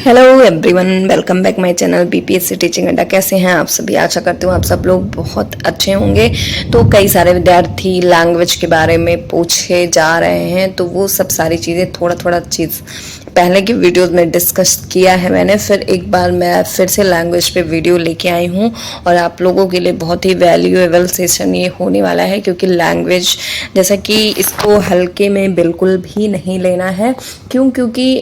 Hello everyone, welcome back my channel BPSC teaching अड्डा। कैसे हैं आप सभी? आशा करती हूँ आप सब लोग बहुत अच्छे होंगे। तो कई सारे विद्यार्थी लैंग्वेज के बारे में पूछे जा रहे हैं, तो वो सब सारी चीज़ें थोड़ा चीज़ पहले की वीडियोस में डिस्कस किया है मैंने। फिर एक बार मैं फिर से लैंग्वेज पे वीडियो लेके आई हूँ और आप लोगों के लिए बहुत ही वैल्यूएबल सेशन ये होने वाला है, क्योंकि लैंग्वेज जैसा कि इसको हल्के में बिल्कुल भी नहीं लेना है। क्योंकि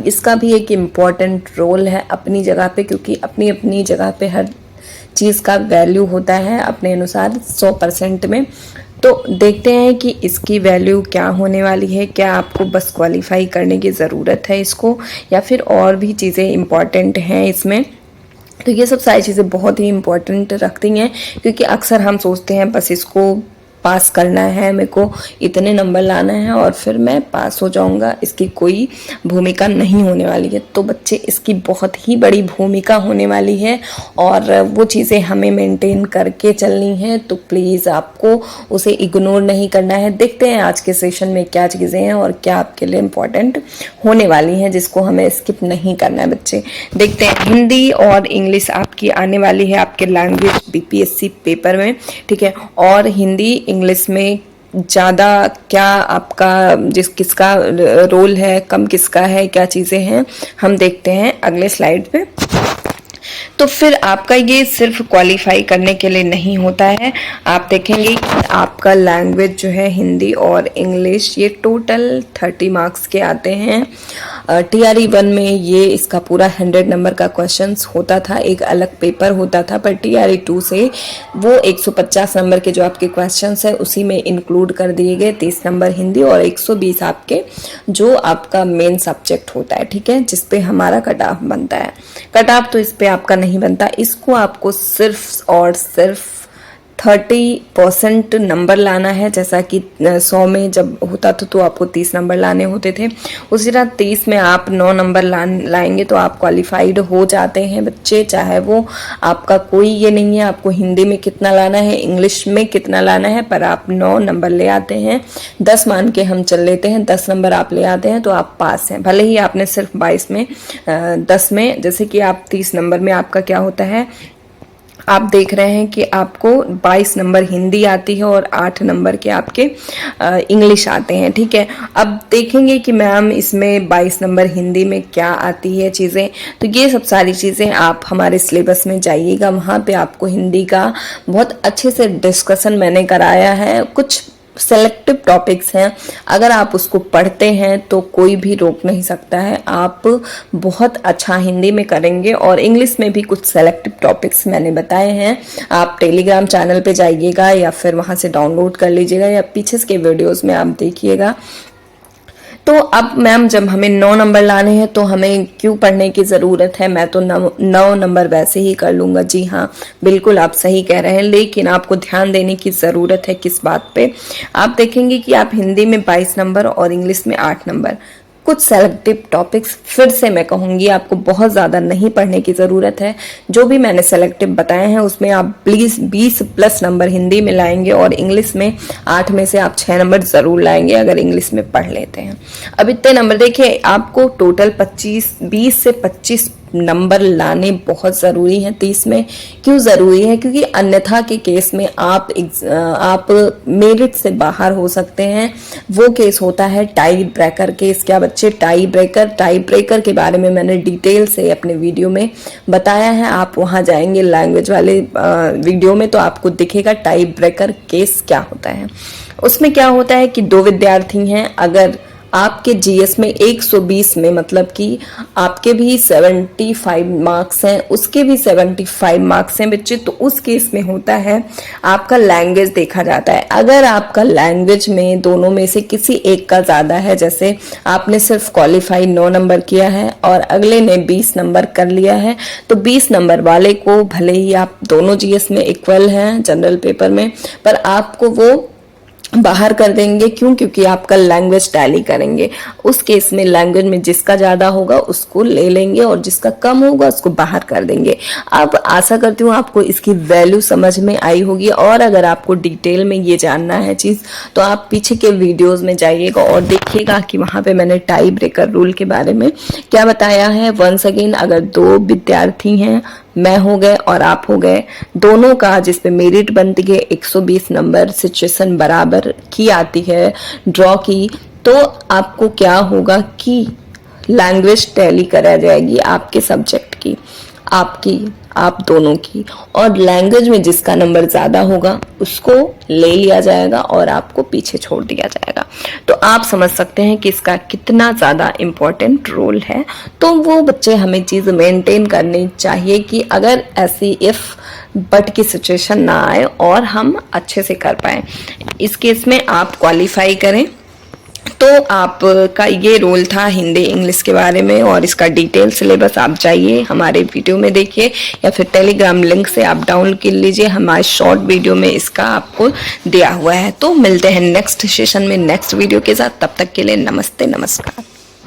इसका भी एक इम्पॉर्टेंट रोल है अपनी जगह पे, क्योंकि अपनी अपनी जगह पे हर चीज़ का वैल्यू होता है अपने अनुसार 100% में। तो देखते हैं कि इसकी वैल्यू क्या होने वाली है। क्या आपको बस क्वालिफाई करने की ज़रूरत है इसको, या फिर और भी चीज़ें इम्पॉर्टेंट हैं इसमें? तो ये सब सारी चीज़ें बहुत ही इम्पोर्टेंट रखती हैं, क्योंकि अक्सर हम सोचते हैं बस इसको पास करना है, मेरे को इतने नंबर लाना है और फिर मैं पास हो जाऊंगा। इसकी कोई भूमिका नहीं होने वाली है। तो बच्चे, इसकी बहुत ही बड़ी भूमिका होने वाली है और वो चीज़ें हमें मेंटेन करके चलनी है। तो प्लीज़ आपको उसे इग्नोर नहीं करना है। देखते हैं आज के सेशन में क्या चीज़ें हैं और क्या आपके लिए इम्पोर्टेंट होने वाली हैं, जिसको हमें स्किप नहीं करना है। बच्चे देखते हैं, हिंदी और इंग्लिश आपकी आने वाली है आपके लैंग्वेज बीपीएससी पेपर में, ठीक है। और हिंदी इंग्लिश में ज़्यादा क्या आपका किसका रोल है, कम किसका है, क्या चीज़ें हैं, हम देखते हैं अगले स्लाइड पे। तो फिर आपका ये सिर्फ क्वालिफाई करने के लिए नहीं होता है। आप देखेंगे कि आपका लैंग्वेज जो है हिंदी और इंग्लिश, ये टोटल 30 मार्क्स के आते हैं। TRE 1 में ये इसका पूरा 100 नंबर का क्वेश्चंस होता था, एक अलग पेपर होता था। पर TRE 2 से वो 150 नंबर के जो आपके क्वेश्चंस है उसी में इंक्लूड कर दिए गए। 30 नंबर हिंदी और 120 आपके जो आपका मेन सब्जेक्ट होता है, ठीक है, जिसपे हमारा कट ऑफ बनता है। कट ऑफ तो इस पे आपका नहीं बनता, इसको आपको सिर्फ और सिर्फ 30% नंबर लाना है। जैसा कि 100 में जब होता था तो आपको 30 नंबर लाने होते थे, उसी तरह 30 में आप 9 नंबर लाएंगे तो आप क्वालिफाइड हो जाते हैं बच्चे। चाहे वो आपका कोई ये नहीं है आपको हिंदी में कितना लाना है, इंग्लिश में कितना लाना है, पर आप 9 नंबर ले आते हैं। 10 मान के हम चल लेते हैं, 10 नंबर आप ले आते हैं तो आप पास हैं। भले ही आपने सिर्फ 22 में 10 में, जैसे कि आप 30 नंबर में आपका क्या होता है, आप देख रहे हैं कि आपको 22 नंबर हिंदी आती है और 8 नंबर के आपके इंग्लिश आते हैं, ठीक है। अब देखेंगे कि मैम इसमें 22 नंबर हिंदी में क्या आती है चीज़ें। तो ये सब सारी चीज़ें आप हमारे सिलेबस में जाइएगा, वहाँ पे आपको हिंदी का बहुत अच्छे से डिस्कशन मैंने कराया है। कुछ सेलेक्टिव टॉपिक्स हैं, अगर आप उसको पढ़ते हैं तो कोई भी रोक नहीं सकता है, आप बहुत अच्छा हिंदी में करेंगे। और इंग्लिश में भी कुछ सेलेक्टिव टॉपिक्स मैंने बताए हैं, आप टेलीग्राम चैनल पे जाइएगा या फिर वहाँ से डाउनलोड कर लीजिएगा या पीछे के वीडियोस में आप देखिएगा। तो अब मैम जब हमें 9 नंबर लाने हैं तो हमें क्यों पढ़ने की ज़रूरत है? मैं तो 9 नंबर वैसे ही कर लूँगा। जी हाँ, बिल्कुल आप सही कह रहे हैं, लेकिन आपको ध्यान देने की ज़रूरत है किस बात पे। आप देखेंगे कि आप हिंदी में 22 नंबर और इंग्लिश में 8 नंबर, कुछ सेलेक्टिव टॉपिक्स फिर से मैं कहूँगी आपको बहुत ज़्यादा नहीं पढ़ने की ज़रूरत है। जो भी मैंने सेलेक्टिव बताए हैं उसमें आप प्लीज़ 20+ नंबर हिंदी में लाएंगे और इंग्लिश में 8 में से आप 6 नंबर ज़रूर लाएंगे अगर इंग्लिश में पढ़ लेते हैं। अब इतने नंबर देखिए, आपको टोटल 20 से 25 नंबर लाने बहुत ज़रूरी हैं 30 में। क्यों ज़रूरी है? क्योंकि अन्यथा के केस में आप मेरिट से बाहर हो सकते हैं। वो केस होता है टाई ब्रेकर केस। क्या बच्चे? टाई ब्रेकर के बारे में मैंने डिटेल से अपने वीडियो में बताया है, आप वहाँ जाएंगे लैंग्वेज वाले वीडियो में तो आपको दिखेगा टाई ब्रेकर केस क्या होता है। उसमें क्या होता है कि 2 विद्यार्थी हैं, अगर आपके जीएस में 120 में मतलब कि आपके भी 75 मार्क्स हैं, उसके भी 75 मार्क्स हैं बच्चे, तो उस केस में होता है आपका लैंग्वेज देखा जाता है। अगर आपका लैंग्वेज में दोनों में से किसी एक का ज़्यादा है, जैसे आपने सिर्फ क्वालिफाई 9 नंबर किया है और अगले ने 20 नंबर कर लिया है, तो 20 नंबर वाले को भले ही आप दोनों जीएस में इक्वल हैं जनरल पेपर में, पर आपको वो बाहर कर देंगे। क्यों? क्योंकि आप कल लैंग्वेज टैली करेंगे। उस केस में लैंग्वेज में जिसका ज़्यादा होगा उसको ले लेंगे और जिसका कम होगा उसको बाहर कर देंगे। अब आशा करती हूँ आपको इसकी वैल्यू समझ में आई होगी, और अगर आपको डिटेल में ये जानना है चीज़ तो आप पीछे के वीडियोज़ में जाइएगा और देखिएगा कि वहाँ पे मैंने टाई ब्रेकर रूल के बारे में क्या बताया है। वंस अगेन, अगर 2 विद्यार्थी हैं, मैं हो गए और आप हो गए, दोनों का जिस पे मेरिट बनती है 120 नंबर, सिचुएशन बराबर की आती है, ड्रॉ की, तो आपको क्या होगा कि लैंग्वेज टैली करा जाएगी आपके सब्जेक्ट की, आपकी, आप दोनों की, और लैंग्वेज में जिसका नंबर ज़्यादा होगा उसको ले लिया जाएगा और आपको पीछे छोड़ दिया जाएगा। तो आप समझ सकते हैं कि इसका कितना ज़्यादा इम्पोर्टेंट रोल है। तो वो बच्चे हमें चीज़ मेंटेन करनी चाहिए कि अगर ऐसी इफ़ बट की सिचुएशन ना आए और हम अच्छे से कर पाएँ। इस केस में आप क्वालिफाई करें। तो आपका ये रोल था हिंदी इंग्लिश के बारे में, और इसका डिटेल सिलेबस आप जाइए हमारे वीडियो में देखिए, या फिर टेलीग्राम लिंक से आप डाउनलोड कर लीजिए। हमारे शॉर्ट वीडियो में इसका आपको दिया हुआ है। तो मिलते हैं नेक्स्ट सेशन में नेक्स्ट वीडियो के साथ। तब तक के लिए नमस्ते, नमस्कार।